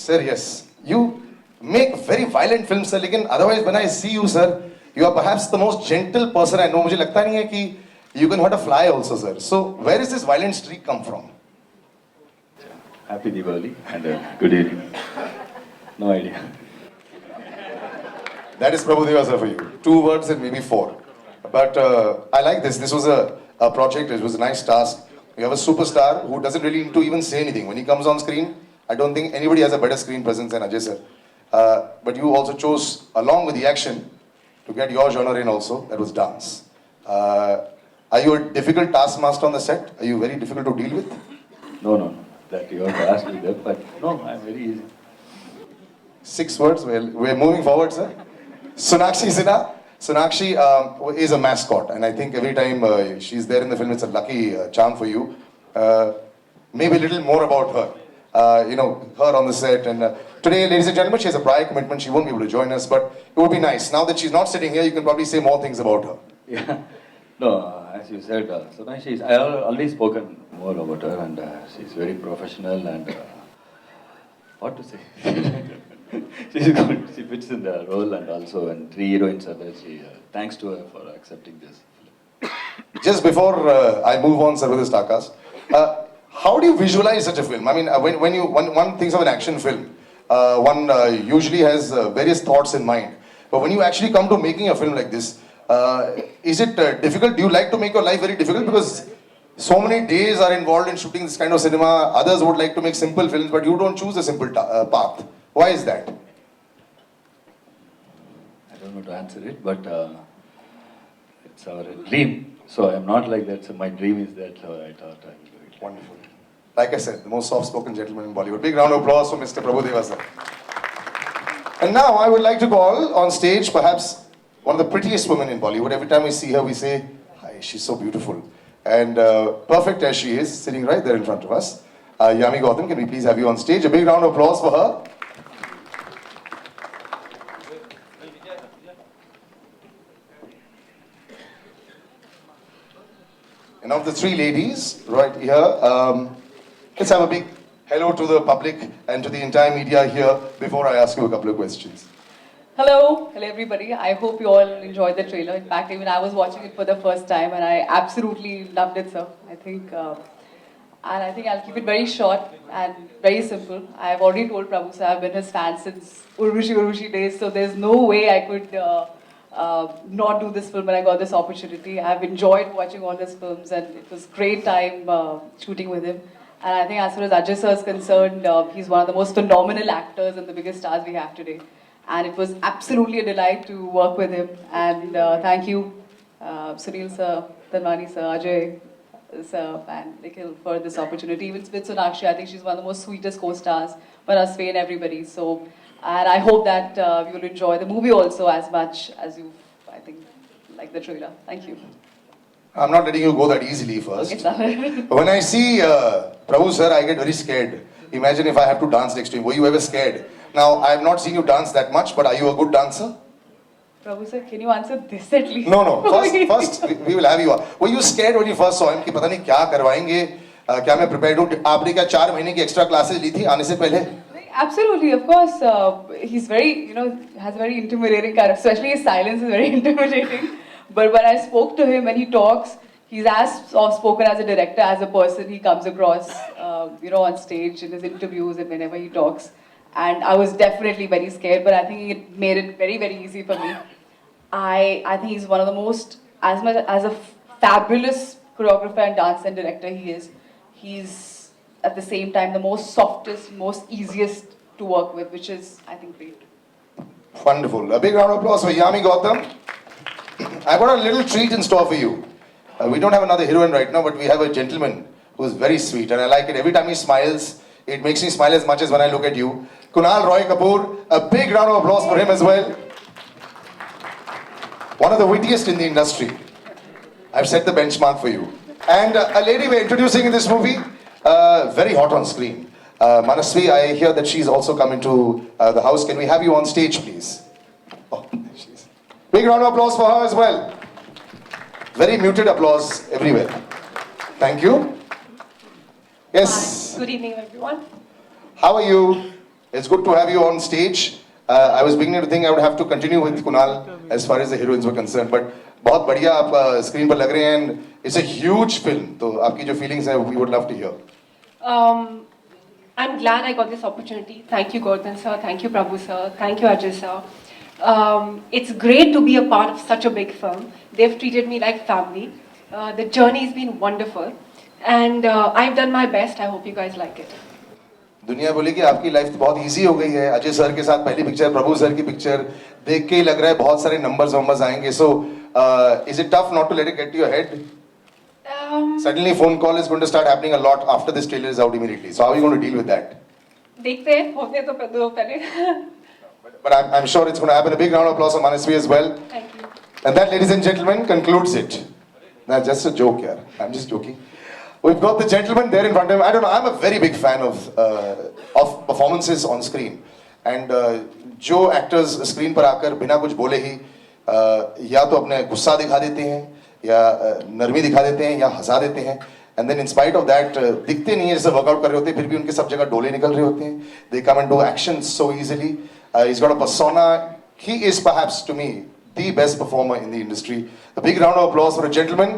Sir, yes. You make very violent films, sir. Lekin otherwise, when I see you, sir, you are perhaps the most gentle person I know. मुझे लगता नहीं है कि you can hurt a fly also, sir. So, where is this violent streak come from? Happy Diwali and good evening. No idea. That is Prabhudeva, sir, for you. 2 words and maybe 4. But I like this. This was a project. It was a nice task. You have a superstar who doesn't really need to even say anything. When he comes on screen, I don't think anybody has a better screen presence than Ajay, sir. But you also chose, along with the action, to get your genre in also. That was dance. Are you a difficult taskmaster on the set? Are you very difficult to deal with? No. That you have to ask me that, but no, I'm very easy. 6 words. Well, we're moving forward, sir. Sonakshi Sinha. Sonakshi is a mascot, and I think every time she's there in the film, it's a lucky charm for you. Maybe a little more about her. Her on the set. And today, ladies and gentlemen, she has a prior commitment. She won't be able to join us, but it would be nice. Now that she's not sitting here, you can probably say more things about her. Yeah. No, as you said, Sonakshi, I have already spoken more about her, and she's very professional and what to say? She's good. She fits in the role, and also, and 3 heroines are there. Thanks to her for accepting this. Just before I move on, sir, with this Takas, how do you visualize such a film? I mean, when one thinks of an action film, one usually has various thoughts in mind. But when you actually come to making a film like this, is it difficult? Do you like to make your life very difficult? Because so many days are involved in shooting this kind of cinema. Others would like to make simple films, but you don't choose a simple path. Why is that? I don't know to answer it, but it's our dream. So I'm not like that. So my dream is that, so I thought I will do it. Wonderful. Like I said, the most soft-spoken gentleman in Bollywood. Big round of applause for Mr. Prabhudeva, sir. And now I would like to call on stage perhaps one of the prettiest women in Bollywood. Every time we see her, we say, "Hi, she's so beautiful." And perfect as she is, sitting right there in front of us. Yami Gautam, can we please have you on stage? A big round of applause for her. And of the 3 ladies right here, let's have a big hello to the public and to the entire media here before I ask you a couple of questions. Hello everybody. I hope you all enjoyed the trailer. In fact, even I was watching it for the first time and I absolutely loved it, sir. I think I'll keep it very short and very simple. I've already told Prabhu sir, I've been his fan since Urvashi days, so there's no way I could not do this film when I got this opportunity. I've enjoyed watching all his films and it was great time shooting with him. And I think as far as Ajay sir is concerned, he's one of the most phenomenal actors and the biggest stars we have today. And it was absolutely a delight to work with him. And thank you, Sunil sir, Dhanwani sir, Ajay sir, and Nikhil for this opportunity. Even with Sonakshi, I think she's one of the most sweetest co-stars, Manasvi and everybody. So, and I hope that you will enjoy the movie also as much as you, I think, like the trailer. Thank you. I'm not letting you go that easily first. Okay, When I see Prabhu sir, I get very scared. Imagine if I have to dance next to him. Were you ever scared? Now, I have not seen you dance that much, but are you a good dancer? Prabhu sir, can you answer this at least? No. First we will have you. Were you scared when you first saw him? कि पता नहीं क्या करवाएंगे? क्या मैं prepared हूँ? आपने क्या 4 महीने की extra classes ली थी आने से पहले? Absolutely, of course. He's very, has a very intimidating character. Especially his silence is very intimidating. But when I spoke to him, when he talks, he's as soft-spoken as a director, as a person he comes across, on stage in his interviews and whenever he talks. And I was definitely very scared, but I think it made it very, very easy for me. I think he's one of the most, as much as a fabulous choreographer and dancer and director he is, he's at the same time the most softest, most easiest to work with, which is, I think, great. Wonderful. A big round of applause for Yami Gautam. I've got a little treat in store for you. We don't have another heroine right now, but we have a gentleman who's very sweet, and I like it. Every time he smiles, it makes me smile as much as when I look at you. Kunal Roy Kapoor, a big round of applause for him as well. One of the wittiest in the industry. I've set the benchmark for you. And a lady we're introducing in this movie, very hot on screen. Manasvi, I hear that she's also come into the house. Can we have you on stage, please? Oh, there she is. Big round of applause for her as well. Very muted applause everywhere. Thank you. Yes. Good evening, everyone. How are you? It's good to have you on stage. I was beginning to think I would have to continue with Kunal as far as the heroines were concerned, but बहुत बढ़िया आप screen पर लग रहे हैं and it's a huge film. तो आपकी जो feelings हैं we would love to hear. I'm glad I got this opportunity. Thank you, Gordon sir. Thank you, Prabhu sir. Thank you, Ajay sir. It's great to be a part of such a big film. They've treated me like family. The journey's been wonderful. And I've done my best. I hope you guys like it. दुनिया बोली कि आपकी life तो बहुत easy हो गई है Ajay sir के साथ पहली पिक्चर प्रभु सर की पिक्चर देख के ही लग रहा है बहुत सारे नंबर्स आएंगे so is it tough not to let it get to your head suddenly phone call is going to start happening a lot after this trailer is out immediately so how are you going to deal with that देखते हैं होने तो दो पहले. but I'm sure it's going to happen a big round of applause for Manasvi as well Thank you. and that ladies and gentlemen concludes it that's just a joke here I'm just joking we've got the gentleman there in front of him I don't know I'm a very big fan of performances on screen and जो actors screen पर आकर बिना कुछ बोले ही या तो अपने गुस्सा दिखा देते हैं या नरमी दिखा देते हैं या हंसा देते हैं and then in spite of that दिखते नहीं है जैसे वर्कआउट कर रहे होते हैं फिर भी उनके सब जगह डोले निकल रहे होते हैं they come and do action so easily he's got a persona he is perhaps to me the best performer in the industry a big round of applause for a gentleman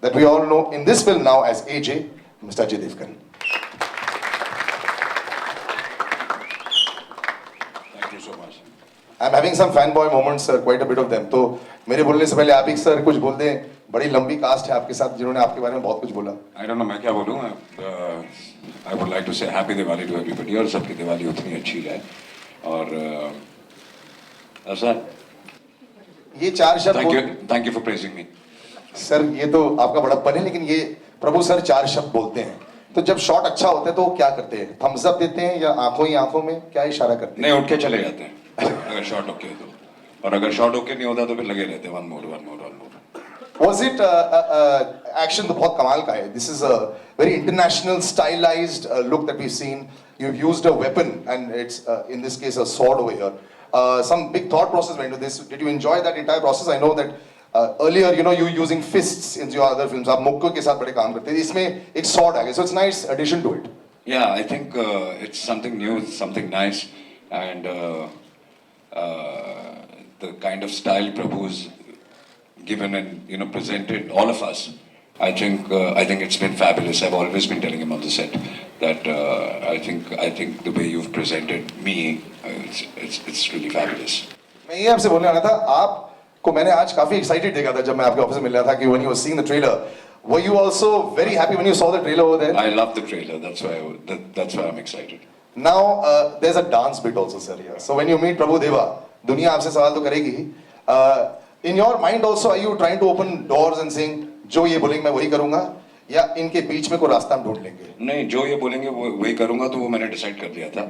that we all know in this film now as AJ Mr. Ajay Devgan Thank you so much. I'm having some fanboy moments sir quite a bit of them तो मेरे बोलने से पहले आप ही sir कुछ बोल दें बड़ी लंबी कास्ट है आपके साथ जिन्होंने आपके बारे में बहुत कुछ बोला I don't know मैं क्या बोलूँ I would like to say happy Diwali to everybody और सबकी दिवाली उतनी अच्छी जाए और ऐसा ये चार शब्द thank you for praising me. Sir ये तो आपका बड़प्पन है लेकिन ये प्रभु सर चार शब्द बोलते हैं तो जब शॉट अच्छा होता है तो वो क्या करते हैं थम्स अप देते हैं या आंखों ही आंखों में क्या इशारा करते हैं नहीं उठ के चले जाते हैं अगर शॉट ओके हो तो और अगर शॉट ओके नहीं होता तो फिर लगे रहते हैं one more Was it action तो बहुत कमाल का है this is a very international stylized look that we've seen you've used a weapon and it's in this case a sword over here some big thought process went into this did you enjoy that entire process I know that earlier you know you were using fists in your other films आप मुक्के के साथ बड़े काम करते थे इसमें एक sword आ गया so it's a nice addition to it Yeah, I think it's something new, something nice, and the kind of style Prabhu's given and presented all of us. I think it's been fabulous. I've always been telling him on the set that I think the way you've presented me, it's really fabulous. मैं ये आपसे बोलने वाला था आपको मैंने आज काफी एक्साइटेड देखा था जब मैं आपके ऑफिस में मिल रहा था कि when you were seeing the trailer were you also very happy when you saw the trailer over there I love the trailer. That's why I'm excited. now there's a dance bit also sir here so when you meet Prabhu Deva दुनिया आपसे सवाल तो करेगी in your mind also are you trying to open doors and saying जो ये बोलेंगे मैं वही करूंगा या इनके बीच में कोई रास्ता हम ढूंढ लेंगे नहीं जो ये बोलेंगे वो वही करूंगा तो वो मैंने डिसाइड कर लिया था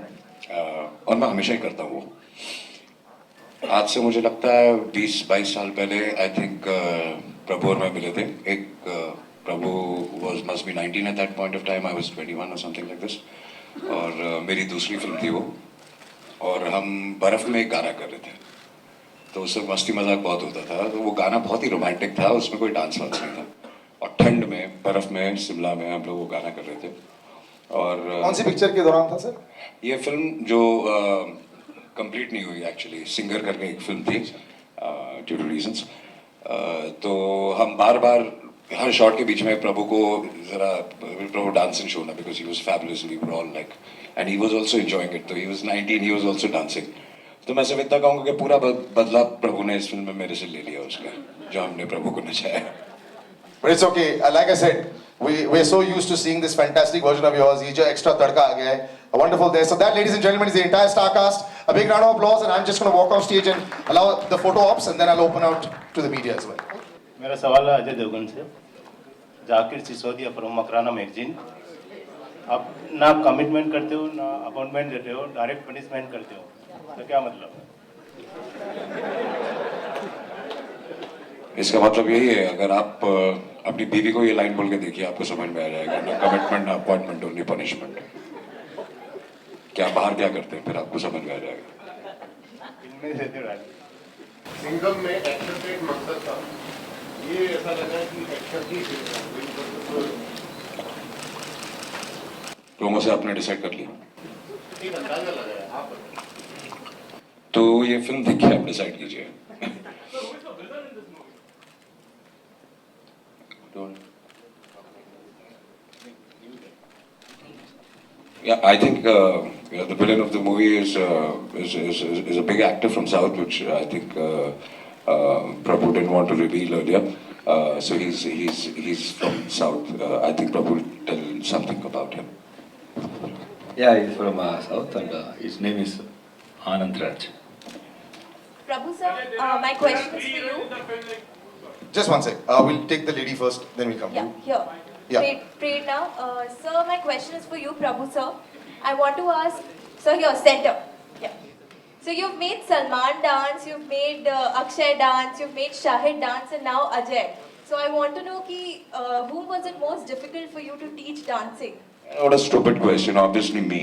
और मैं हमेशा ही करता हूँ वो आज से मुझे लगता है 20-22 साल पहले आई थिंक प्रभु और मैं मिले थे एक Prabhu was must be 19 at that point of time I was 21 और समथिंग लाइक दिस और मेरी दूसरी फिल्म थी वो और हम बर्फ में एक गाना कर रहे थे तो उससे मस्ती मजाक बहुत होता था तो वो गाना बहुत ही रोमांटिक था उसमें कोई डांस वांस नहीं था और ठंड में बर्फ में शिमला में हम लोग वो गाना कर रहे थे और कौन सी पिक्चर के दौरान था सर ये फिल्म जो कंप्लीट नहीं हुई एक्चुअली सिंगर करके एक फिल्म थी ड्यू टू रीजंस तो हम बार बार हर शॉट के बीच में प्रभु को जरा प्रभु डांसिंग शो ना because he was fabulous we were all like and he was also enjoying it तो he was 19 he was also dancing तो मैं सिर्फ इतना कहूँगा कि पूरा बदला प्रभु ने इस फिल्म में मेरे से ले लिया उसका जो हमने प्रभु को नचाया But it's okay. Like I said, we're so used to seeing this fantastic version of yours. ये जो extra तड़का आ गया है, wonderful there. So that, ladies and gentlemen, is the entire star cast. A big round of applause, and I'm just going to walk off stage and allow the photo ops, and then I'll open out to the media as well. मेरा सवाल है अजय देवगन से Zakir Sisodia from Makrana magazine आप ना commitment करते हो ना appointment देते हो डायरेक्ट पनिशमेंट करते हो तो क्या मतलब है इसका मतलब यही है अगर आप अपनी बीवी को ये लाइन बोल के देखिए आपको समझ में आ जाएगा ना कमिटमेंट ना अपॉइंटमेंट ओनली पनिशमेंट क्या बाहर क्या करते हैं फिर आपको समझ में आ जाएगा इनमें देते हो सिंगम में एक्शन का एक मकसद था ये ऐसा लगा कि एक्शन ही लोगों से आपने डिसाइड कर लिया एक अंदाजा लगाया तो ये फिल्म देखिए, आप डिसाइड कीजिए. Yeah, I think the villain of the movie is a big actor from South, which I think Prabhu didn't want to reveal earlier. So he's from South. I think Prabhu will tell something about him. Yeah, he's from South and his name is Anand Raj. Prabhu sir, my question is for you. Just one sec. We'll take the lady first, then we'll come to Yeah, you. here. Yeah. Prerna, sir, my question is for you, Prabhu sir. I want to ask, sir, here, center. Yeah. So you've made Salman dance, you've made Akshay dance, you've made Shahid dance, and now Ajay. So I want to know ki, whom was it most difficult for you to teach dancing? What a stupid question. Obviously me.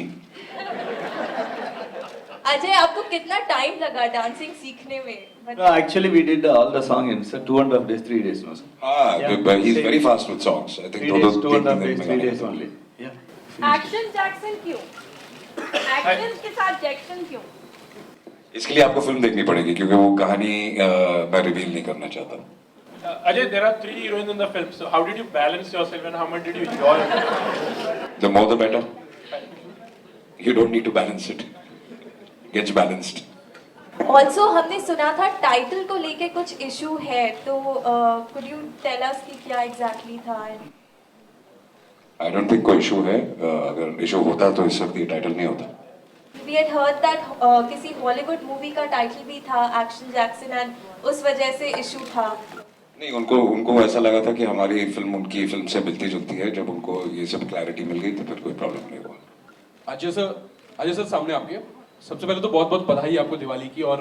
Ajay आपको कितना time लगा dancing सीखने में? No, actually we did all the song in 2.5 days, 3 days, no sir. But he's very fast with songs. I think 3 days, 2.5 days, 3 days only. Yeah. Action Jackson क्यों? Action के साथ Jackson क्यों? इसके लिए आपको फिल्म देखनी पड़ेगी क्योंकि वो कहानी मैं रिवील नहीं करना चाहता. Ajay, there are 3 heroines in the film. So how did you balance yourself and how much did you enjoy it? The more the better. You don't need to balance it. Gets balanced. Also हमने सुना था title को लेके कुछ issue है, तो could you tell us कि क्या exactly था? I don't think कोई इशू है. अगर इशू होता तो इस वक्त ये टाइटल नहीं होता. We had heard that किसी हॉलीवुड मूवी का टाइटल भी था एक्शन जैक्सन एंड उस वजह से इशू था. नहीं, उनको ऐसा लगा था कि हमारी फिल्म उनकी फिल्म से मिलती जुलती है. जब उनको ये सब क्लैरिटी मिल गई तो फिर कोई प्रॉब्लम नहीं हुआ. अजय सर सामने आपके सबसे पहले तो बहुत बहुत बधाई आपको दिवाली की. और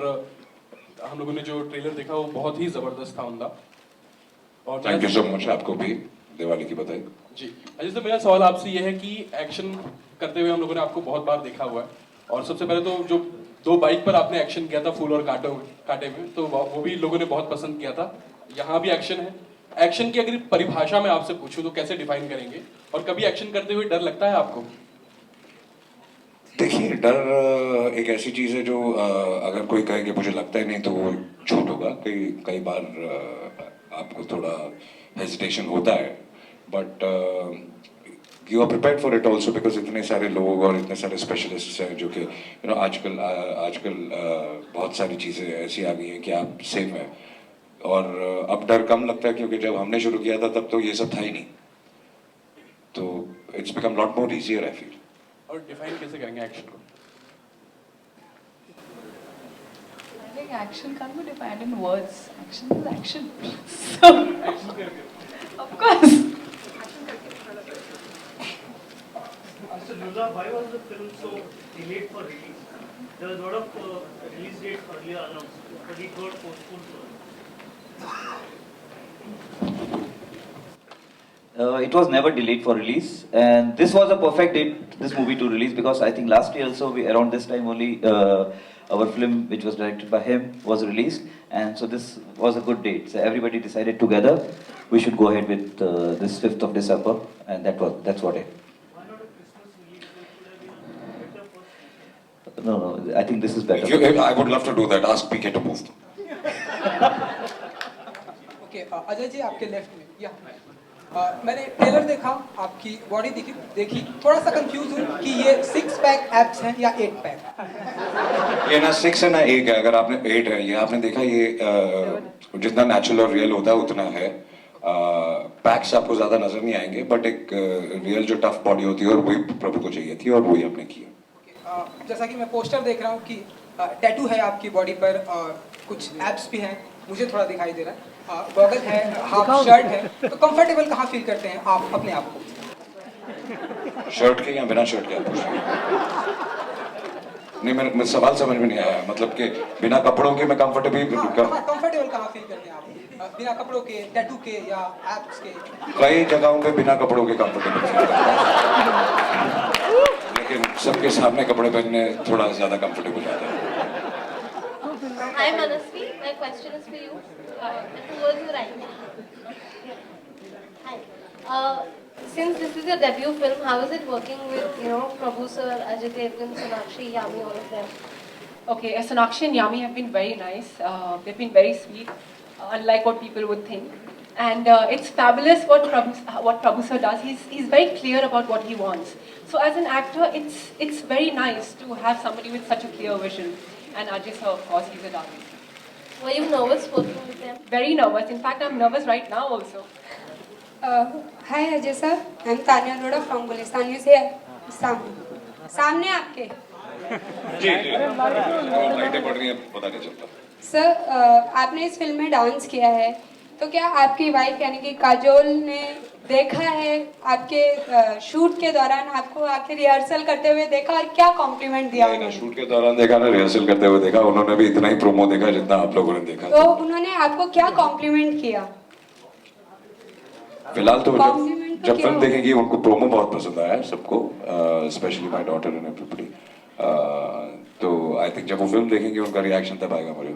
हम लोगों ने जो ट्रेलर देखा वो बहुत ही जबरदस्त था उनका. और थैंक यू सो मच. आपको भी दिवाली की बधाई. जी अजय सर, मेरा सवाल आपसे ये है कि एक्शन करते हुए हम लोगों ने आपको बहुत बार देखा हुआ है, और सबसे पहले तो जो 2 बाइक पर आपने एक्शन किया था फूल और कांटे में, तो वो भी लोगों ने बहुत पसंद किया था. यहाँ भी एक्शन है. एक्शन की अगर परिभाषा में आपसे पूछूं तो कैसे डिफाइन करेंगे, और कभी एक्शन करते हुए डर लगता है आपको? देखिए, डर एक ऐसी चीज है जो अगर कोई कहे कि मुझे लगता है नहीं तो वो झूठ होगा. कई बार आपको थोड़ा हेजिटेशन होता है, but you are prepared for it also because इतने सारे लोग और इतने सारे स्पेशलिस्ट हैं जो कि आजकल बहुत सारी चीज़ें ऐसी आ गई हैं कि आप सेफ हैं. और अब डर कम लगता है क्योंकि जब हमने शुरू किया था तब तो ये सब था ही नहीं. तो it's become lot more easier I feel. और डिफाइन कैसे करेंगे एक्शन को? I think action can't be defined in words. Action is action. So, of course. So, Luda, why was the film so delayed for release? There was a lot of release dates earlier announced, but it got postponed. It was never delayed for release, and this was a perfect date, this movie to release, because I think last year also, around this time only, our film, which was directed by him, was released, and so this was a good date. So everybody decided together we should go ahead with this 5th of December, and that's what it. No, I think this is better. I would love to do that. Ask PK to move. Okay, Ajay ji आपके left में. मैंने trailer देखा, आपकी body देखी, थोड़ा सा confuse हूँ कि ये 6 पैक एब्स हैं या 8 पैक. ये ना 6 है ना 1 है. अगर आपने 8 है, ये आपने देखा, ये जितना नेचुरल और रियल होता है उतना है. पैक्स आपको ज्यादा नजर नहीं आएंगे, बट एक रियल जो टफ बॉडी होती है और वही प्रभु को चाहिए थी और वही आपने किया. जैसा कि मैं पोस्टर देख रहा हूँ कि टैटू है आपकी बॉडी पर, कुछ एब्स भी हैं, मुझे थोड़ा दिखाई दे रहा है. गॉगल है, हाफ शर्ट है, तो कंफर्टेबल कहाँ फील करते हैं आप अपने आप को? शर्ट के या बिना शर्ट के आप पूछ रहे हैं? नहीं, मेरा सवाल समझ में नहीं आया. मतलब कि बिना कपड़ों के मैं कंफर्टेबल कहाँ फील करते हैं आप? बिना कपड़ों के, टैटू के या एब्स के? कई जगहों पे बिना कपड़ों के कंफर्टेबल फील करते हैं, लेकिन सबके सामने कपड़े पहनने थोड़ा ज्यादा कंफर्टेबल रहता है. Hi Manasvi, my question is for you. And towards you right now. Hi. Since this is your debut film, how is it working with, Prabhu sir, Ajay Devgan, Sonakshi, Yami, all of them? Okay, Sonakshi and Yami have been very nice. They've been very sweet, unlike what people would think. And it's fabulous what Prabhu sir does. He's very clear about what he wants. So as an actor, it's very nice to have somebody with such a clear vision. And Ajay sir, of course, he's a darling. Were you nervous working with them? Very nervous. In fact, I'm nervous right now also. Hi Ajay sir, I'm Tanya Arora from Gulistan News here. सामने आपके जी जी लाइटें पड़ रही हैं पता नहीं चलता sir आपने इस फिल्म में डांस किया है तो क्या आपकी वाइफ यानी कि काजोल ने देखा है आपके शूट के दौरान आपको आके रिहर्सल करते हुए देखा और क्या कॉम्प्लीमेंट दिया मैंने शूट के दौरान देखा ना रिहर्सल करते हुए देखा उन्होंने भी इतना ही प्रोमो देखा जितना आप लोगों ने देखा तो उन्होंने आपको क्या कॉम्प्लीमेंट किया फिलहाल तो जब फिल्म देखेंगी उनको प्रोमो बहुत पसंद आया है सबको specially my daughter and everybody तो आई थिंक जब वो फिल्म देखेंगे उनका रिएक्शन तब आएगा मुझे